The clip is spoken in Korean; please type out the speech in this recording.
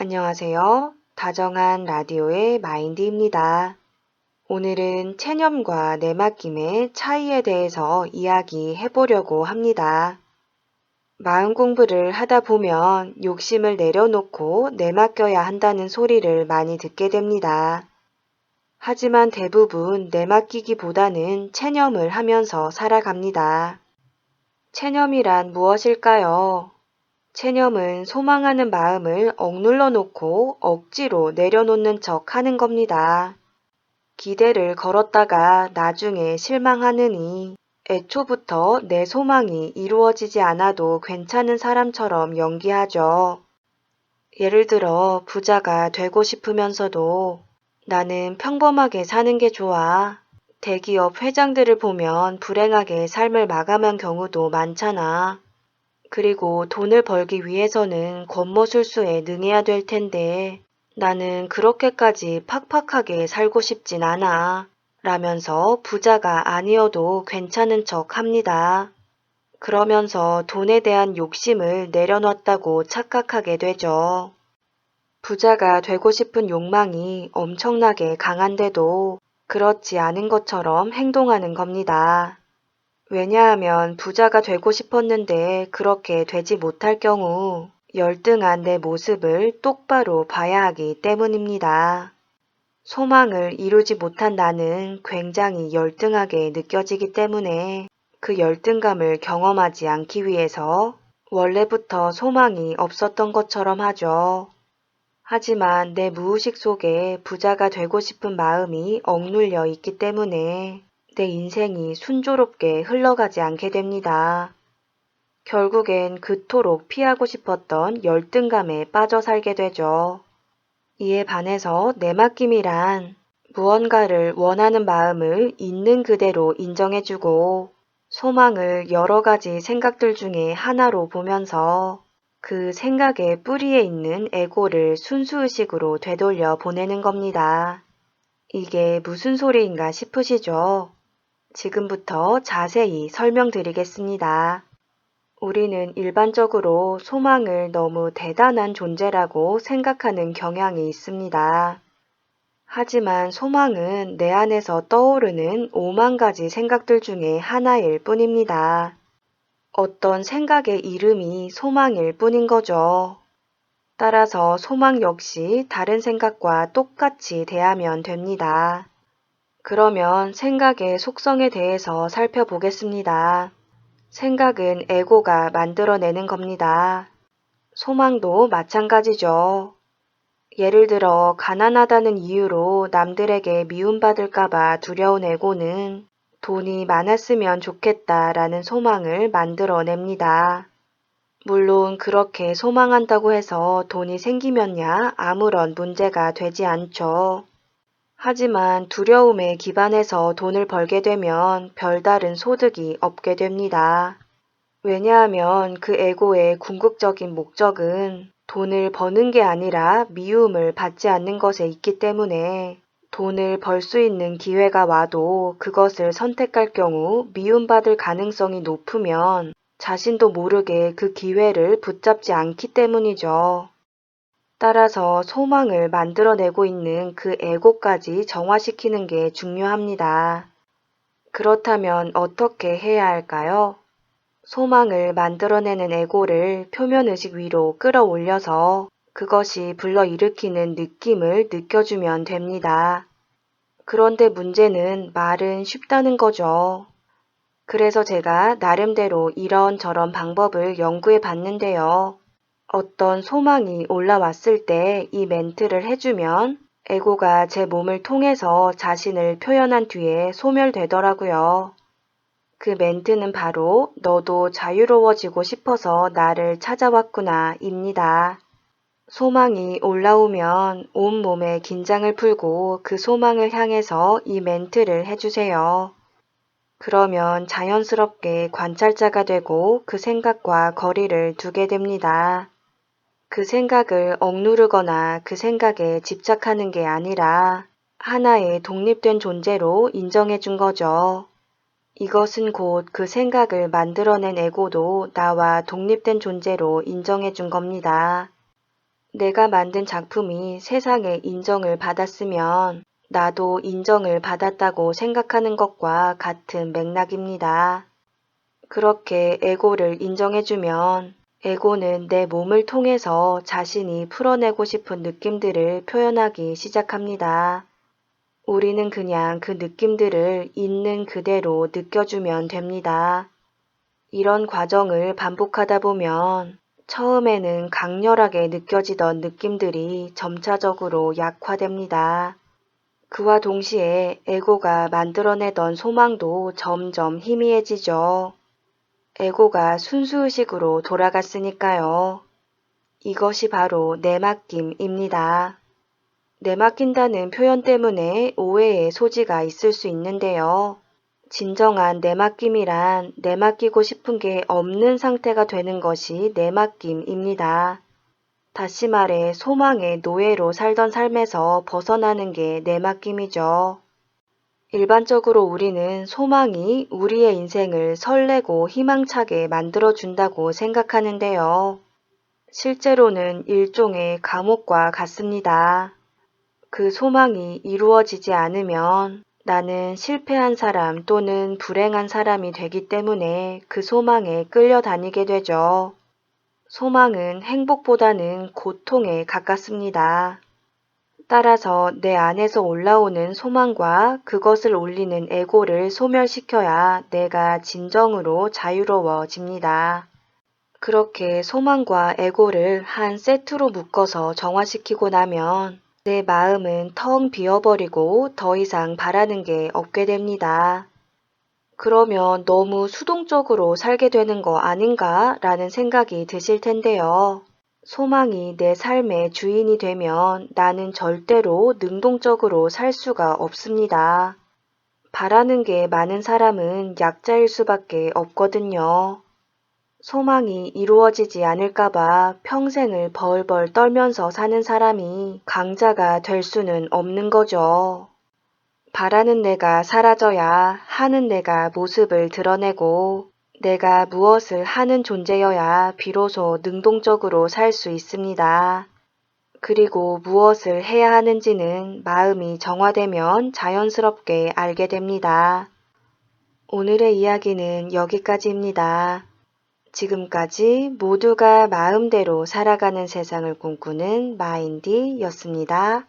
안녕하세요. 다정한 라디오의 마인드입니다. 오늘은 체념과 내맡김의 차이에 대해서 이야기해 보려고 합니다. 마음 공부를 하다 보면 욕심을 내려놓고 내맡겨야 한다는 소리를 많이 듣게 됩니다. 하지만 대부분 내맡기기보다는 체념을 하면서 살아갑니다. 체념이란 무엇일까요? 체념은 소망하는 마음을 억눌러 놓고 억지로 내려놓는 척 하는 겁니다. 기대를 걸었다가 나중에 실망하느니 애초부터 내 소망이 이루어지지 않아도 괜찮은 사람처럼 연기하죠. 예를 들어 부자가 되고 싶으면서도 나는 평범하게 사는 게 좋아. 대기업 회장들을 보면 불행하게 삶을 마감한 경우도 많잖아. 그리고 돈을 벌기 위해서는 권모술수에 능해야 될 텐데 나는 그렇게까지 팍팍하게 살고 싶진 않아. 라면서 부자가 아니어도 괜찮은 척 합니다. 그러면서 돈에 대한 욕심을 내려놨다고 착각하게 되죠. 부자가 되고 싶은 욕망이 엄청나게 강한데도 그렇지 않은 것처럼 행동하는 겁니다. 왜냐하면 부자가 되고 싶었는데 그렇게 되지 못할 경우 열등한 내 모습을 똑바로 봐야 하기 때문입니다. 소망을 이루지 못한 나는 굉장히 열등하게 느껴지기 때문에 그 열등감을 경험하지 않기 위해서 원래부터 소망이 없었던 것처럼 하죠. 하지만 내 무의식 속에 부자가 되고 싶은 마음이 억눌려 있기 때문에 내 인생이 순조롭게 흘러가지 않게 됩니다. 결국엔 그토록 피하고 싶었던 열등감에 빠져 살게 되죠. 이에 반해서 내맡김이란 무언가를 원하는 마음을 있는 그대로 인정해주고 소망을 여러 가지 생각들 중에 하나로 보면서 그 생각의 뿌리에 있는 에고를 순수의식으로 되돌려 보내는 겁니다. 이게 무슨 소리인가 싶으시죠? 지금부터 자세히 설명드리겠습니다. 우리는 일반적으로 소망을 너무 대단한 존재라고 생각하는 경향이 있습니다. 하지만 소망은 내 안에서 떠오르는 5만 가지 생각들 중에 하나일 뿐입니다. 어떤 생각의 이름이 소망일 뿐인 거죠. 따라서 소망 역시 다른 생각과 똑같이 대하면 됩니다. 그러면 생각의 속성에 대해서 살펴보겠습니다. 생각은 에고가 만들어내는 겁니다. 소망도 마찬가지죠. 예를 들어 가난하다는 이유로 남들에게 미움받을까봐 두려운 에고는 돈이 많았으면 좋겠다라는 소망을 만들어냅니다. 물론 그렇게 소망한다고 해서 돈이 생기면야 아무런 문제가 되지 않죠. 하지만 두려움에 기반해서 돈을 벌게 되면 별다른 소득이 없게 됩니다. 왜냐하면 그 에고의 궁극적인 목적은 돈을 버는 게 아니라 미움을 받지 않는 것에 있기 때문에 돈을 벌 수 있는 기회가 와도 그것을 선택할 경우 미움받을 가능성이 높으면 자신도 모르게 그 기회를 붙잡지 않기 때문이죠. 따라서 소망을 만들어내고 있는 그 에고까지 정화시키는 게 중요합니다. 그렇다면 어떻게 해야 할까요? 소망을 만들어내는 에고를 표면의식 위로 끌어올려서 그것이 불러일으키는 느낌을 느껴주면 됩니다. 그런데 문제는 말은 쉽다는 거죠. 그래서 제가 나름대로 이런저런 방법을 연구해 봤는데요. 어떤 소망이 올라왔을 때 이 멘트를 해주면 에고가 제 몸을 통해서 자신을 표현한 뒤에 소멸되더라고요. 그 멘트는 바로 너도 자유로워지고 싶어서 나를 찾아왔구나 입니다. 소망이 올라오면 온몸에 긴장을 풀고 그 소망을 향해서 이 멘트를 해주세요. 그러면 자연스럽게 관찰자가 되고 그 생각과 거리를 두게 됩니다. 그 생각을 억누르거나 그 생각에 집착하는 게 아니라 하나의 독립된 존재로 인정해 준 거죠. 이것은 곧 그 생각을 만들어낸 에고도 나와 독립된 존재로 인정해 준 겁니다. 내가 만든 작품이 세상에 인정을 받았으면 나도 인정을 받았다고 생각하는 것과 같은 맥락입니다. 그렇게 에고를 인정해주면 에고는 내 몸을 통해서 자신이 풀어내고 싶은 느낌들을 표현하기 시작합니다. 우리는 그냥 그 느낌들을 있는 그대로 느껴주면 됩니다. 이런 과정을 반복하다 보면 처음에는 강렬하게 느껴지던 느낌들이 점차적으로 약화됩니다. 그와 동시에 에고가 만들어내던 소망도 점점 희미해지죠. 에고가 순수의식으로 돌아갔으니까요. 이것이 바로 내맡김입니다. 내맡긴다는 표현 때문에 오해의 소지가 있을 수 있는데요. 진정한 내맡김이란 내맡기고 싶은 게 없는 상태가 되는 것이 내맡김입니다. 다시 말해 소망의 노예로 살던 삶에서 벗어나는 게 내맡김이죠. 일반적으로 우리는 소망이 우리의 인생을 설레고 희망차게 만들어준다고 생각하는데요. 실제로는 일종의 감옥과 같습니다. 그 소망이 이루어지지 않으면 나는 실패한 사람 또는 불행한 사람이 되기 때문에 그 소망에 끌려다니게 되죠. 소망은 행복보다는 고통에 가깝습니다. 따라서 내 안에서 올라오는 소망과 그것을 올리는 에고를 소멸시켜야 내가 진정으로 자유로워집니다. 그렇게 소망과 에고를 한 세트로 묶어서 정화시키고 나면 내 마음은 텅 비어버리고 더 이상 바라는 게 없게 됩니다. 그러면 너무 수동적으로 살게 되는 거 아닌가 라는 생각이 드실 텐데요. 소망이 내 삶의 주인이 되면 나는 절대로 능동적으로 살 수가 없습니다. 바라는 게 많은 사람은 약자일 수밖에 없거든요. 소망이 이루어지지 않을까봐 평생을 벌벌 떨면서 사는 사람이 강자가 될 수는 없는 거죠. 바라는 내가 사라져야 하는 내가 모습을 드러내고 내가 무엇을 하는 존재여야 비로소 능동적으로 살 수 있습니다. 그리고 무엇을 해야 하는지는 마음이 정화되면 자연스럽게 알게 됩니다. 오늘의 이야기는 여기까지입니다. 지금까지 모두가 마음대로 살아가는 세상을 꿈꾸는 마인디였습니다.